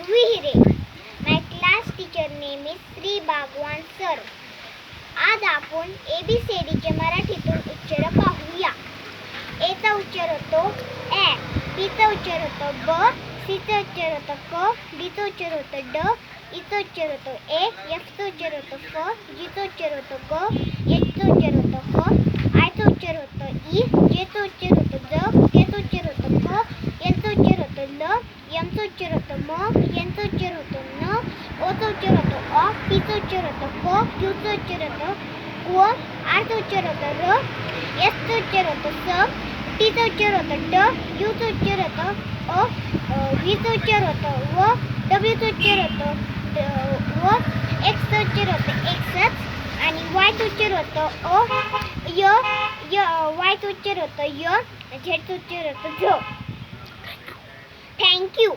विहिरे. My class teacher name is Sri Bhagwan sir. आज आपण ABCDचे मराठीतून उच्चार पाहूया. A चा उच्चार होतो ä, B चा उच्चार होतो ब, C चा उच्चार होतो क, D चा उच्चार होतो ड, E चा उच्चार होतो ए, F चा उच्चार होतो फ, G चा उच्चार होतो ग, H चा उच्चार होतो ह, I चा उच्चार होतो ई, J चा उच्चार होतो ज, K चा उच्चार होतो ख, L चा उच्चार होतो ल, M चा उच्चार होतो म, N चा उच्चार होतो न, O चा उच्चार होतो अ, P चा उच्चार होतो क, Q चा उच्चार होतो क, R चा उच्चार होतो र, S चा उच्चार होतो स, T चा उच्चार होतो ट, U चा उच्चार होतो अ, V चा उच्चार होतो व, W चा उच्चार होतो व, X चा उच्चार होतो एक्सच आणि Y चा उच्चार होतो अ, Y चा उच्चार होतो य, Z चा उच्चार होतो झ. Thank you.